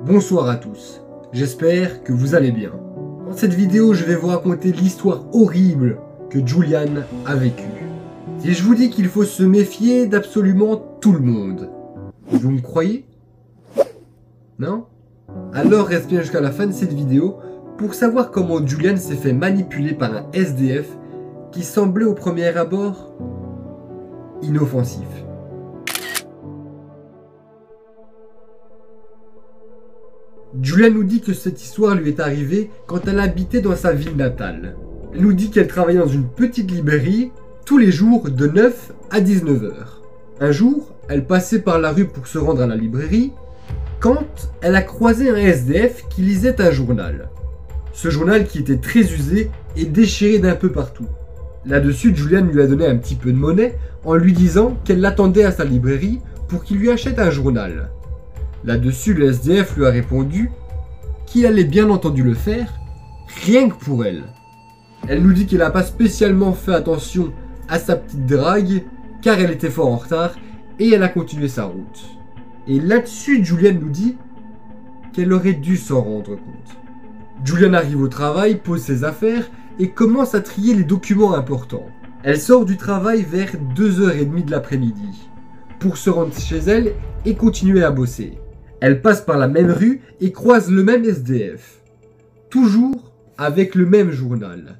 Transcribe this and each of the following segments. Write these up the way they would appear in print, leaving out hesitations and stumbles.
Bonsoir à tous, j'espère que vous allez bien. Dans cette vidéo, je vais vous raconter l'histoire horrible que Julian a vécue. Si je vous dis qu'il faut se méfier d'absolument tout le monde, vous me croyez? Non? Alors reste bien jusqu'à la fin de cette vidéo pour savoir comment Julian s'est fait manipuler par un SDF qui semblait au premier abord inoffensif. Julian nous dit que cette histoire lui est arrivée quand elle habitait dans sa ville natale. Elle nous dit qu'elle travaillait dans une petite librairie tous les jours de 9 à 19 heures. Un jour, elle passait par la rue pour se rendre à la librairie quand elle a croisé un SDF qui lisait un journal. Ce journal qui était très usé et déchiré d'un peu partout. Là-dessus, Julian lui a donné un petit peu de monnaie en lui disant qu'elle l'attendait à sa librairie pour qu'il lui achète un journal. Là-dessus, le SDF lui a répondu qu'il allait bien entendu le faire, rien que pour elle. Elle nous dit qu'elle n'a pas spécialement fait attention à sa petite drague, car elle était fort en retard, et elle a continué sa route. Et là-dessus, Julian nous dit qu'elle aurait dû s'en rendre compte. Julian arrive au travail, pose ses affaires, et commence à trier les documents importants. Elle sort du travail vers 2h30 de l'après-midi, pour se rendre chez elle et continuer à bosser. Elle passe par la même rue et croise le même SDF. Toujours avec le même journal.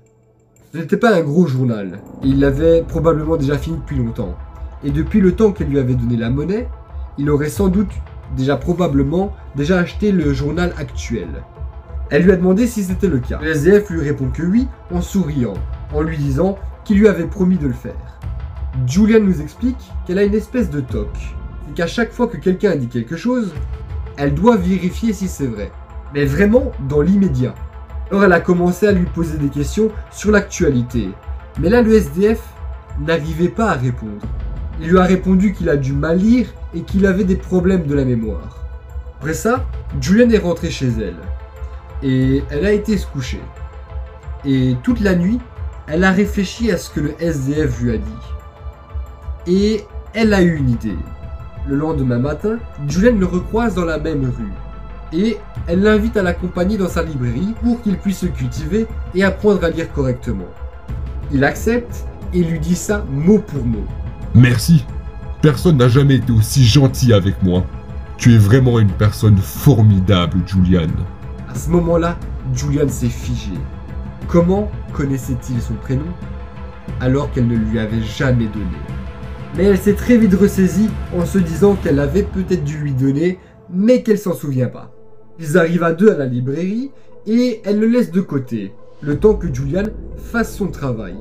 Ce n'était pas un gros journal, et il l'avait probablement déjà fini depuis longtemps. Et depuis le temps qu'elle lui avait donné la monnaie, il aurait sans doute probablement acheté le journal actuel. Elle lui a demandé si c'était le cas. Le SDF lui répond que oui, en souriant, en lui disant qu'il lui avait promis de le faire. Julian nous explique qu'elle a une espèce de toc, et qu'à chaque fois que quelqu'un a dit quelque chose, elle doit vérifier si c'est vrai, mais vraiment dans l'immédiat. Alors elle a commencé à lui poser des questions sur l'actualité, mais là le SDF n'arrivait pas à répondre. Il lui a répondu qu'il a du mal lire et qu'il avait des problèmes de la mémoire. Après ça, Julian est rentrée chez elle, et elle a été se coucher. Et toute la nuit, elle a réfléchi à ce que le SDF lui a dit. Et elle a eu une idée. Le lendemain matin, Julian le recroise dans la même rue. Et elle l'invite à l'accompagner dans sa librairie pour qu'il puisse se cultiver et apprendre à lire correctement. Il accepte et lui dit ça mot pour mot. Merci. Personne n'a jamais été aussi gentil avec moi. Tu es vraiment une personne formidable, Julian. À ce moment-là, Julian s'est figé. Comment connaissait-il son prénom alors qu'elle ne lui avait jamais donné? Mais elle s'est très vite ressaisie en se disant qu'elle avait peut-être dû lui donner, mais qu'elle s'en souvient pas. Ils arrivent à deux à la librairie et elle le laisse de côté, le temps que Julian fasse son travail.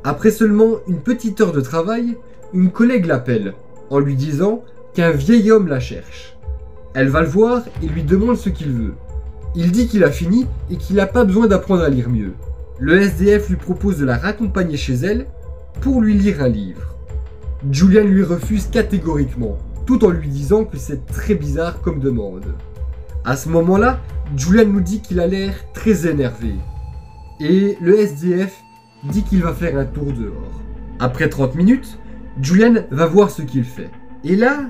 Après seulement une petite heure de travail, une collègue l'appelle en lui disant qu'un vieil homme la cherche. Elle va le voir et lui demande ce qu'il veut. Il dit qu'il a fini et qu'il n'a pas besoin d'apprendre à lire mieux. Le SDF lui propose de la raccompagner chez elle pour lui lire un livre. Julian lui refuse catégoriquement, tout en lui disant que c'est très bizarre comme demande. À ce moment-là, Julian nous dit qu'il a l'air très énervé. Et le SDF dit qu'il va faire un tour dehors. Après 30 minutes, Julian va voir ce qu'il fait. Et là,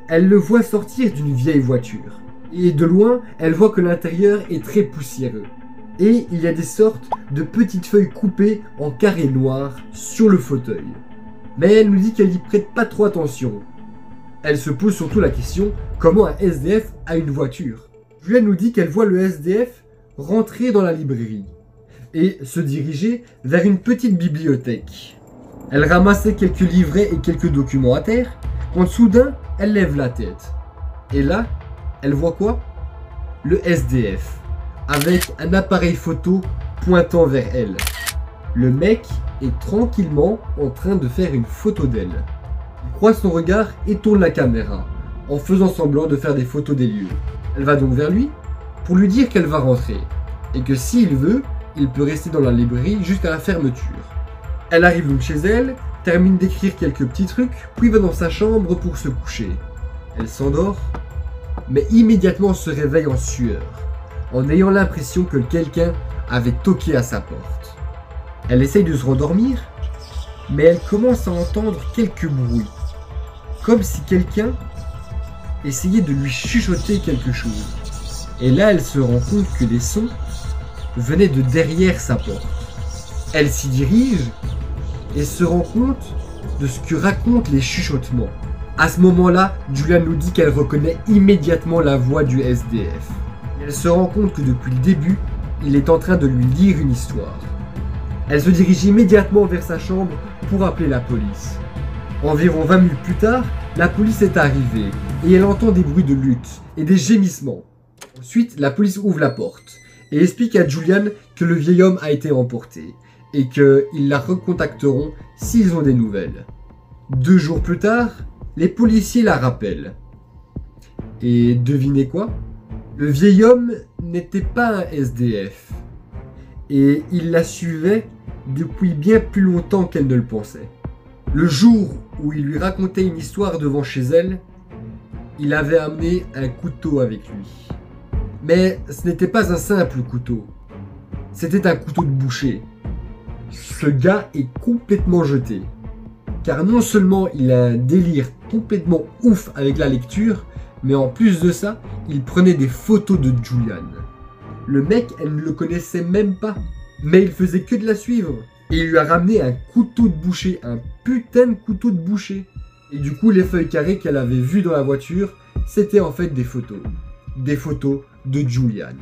elle le voit sortir d'une vieille voiture. Et de loin, elle voit que l'intérieur est très poussiéreux. Et il y a des sortes de petites feuilles coupées en carrés noirs sur le fauteuil. Mais elle nous dit qu'elle n'y prête pas trop attention. Elle se pose surtout la question, comment un SDF a une voiture? Julian nous dit qu'elle voit le SDF rentrer dans la librairie et se diriger vers une petite bibliothèque. Elle ramassait quelques livrets et quelques documents à terre, quand soudain, elle lève la tête. Et là, elle voit quoi? Le SDF, avec un appareil photo pointant vers elle. Le mec est tranquillement en train de faire une photo d'elle. Il croise son regard et tourne la caméra, en faisant semblant de faire des photos des lieux. Elle va donc vers lui pour lui dire qu'elle va rentrer, et que s'il veut, il peut rester dans la librairie jusqu'à la fermeture. Elle arrive donc chez elle, termine d'écrire quelques petits trucs, puis va dans sa chambre pour se coucher. Elle s'endort, mais immédiatement se réveille en sueur, en ayant l'impression que quelqu'un avait toqué à sa porte. Elle essaye de se rendormir, mais elle commence à entendre quelques bruits, comme si quelqu'un essayait de lui chuchoter quelque chose. Et là, elle se rend compte que les sons venaient de derrière sa porte. Elle s'y dirige et se rend compte de ce que racontent les chuchotements. À ce moment-là, Julia nous dit qu'elle reconnaît immédiatement la voix du SDF. Elle se rend compte que depuis le début, il est en train de lui lire une histoire. Elle se dirige immédiatement vers sa chambre pour appeler la police. Environ 20 minutes plus tard, la police est arrivée et elle entend des bruits de lutte et des gémissements. Ensuite, la police ouvre la porte et explique à Julian que le vieil homme a été emporté et qu'ils la recontacteront s'ils ont des nouvelles. 2 jours plus tard, les policiers la rappellent. Et devinez quoi? Le vieil homme n'était pas un SDF. Et il la suivait depuis bien plus longtemps qu'elle ne le pensait. Le jour où il lui racontait une histoire devant chez elle, il avait amené un couteau avec lui. Mais ce n'était pas un simple couteau. C'était un couteau de boucher. Ce gars est complètement jeté. Car non seulement il a un délire complètement ouf avec la lecture, mais en plus de ça, il prenait des photos de Julian. Le mec, elle ne le connaissait même pas, mais il faisait que de la suivre. Et il lui a ramené un couteau de boucher, un putain de couteau de boucher. Et du coup, les feuilles carrées qu'elle avait vues dans la voiture, c'était en fait des photos. Des photos de Julian.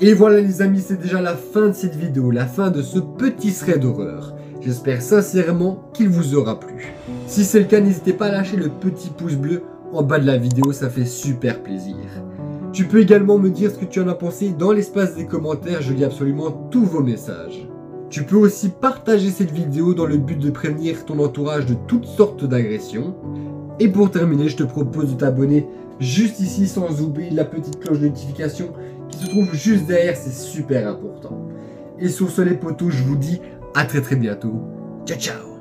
Et voilà les amis, c'est déjà la fin de cette vidéo, la fin de ce petit thread d'horreur. J'espère sincèrement qu'il vous aura plu. Si c'est le cas, n'hésitez pas à lâcher le petit pouce bleu en bas de la vidéo, ça fait super plaisir. Tu peux également me dire ce que tu en as pensé dans l'espace des commentaires, je lis absolument tous vos messages. Tu peux aussi partager cette vidéo dans le but de prévenir ton entourage de toutes sortes d'agressions. Et pour terminer, je te propose de t'abonner juste ici sans oublier la petite cloche de notification qui se trouve juste derrière, c'est super important. Et sur ce les potos, je vous dis à très bientôt. Ciao ciao.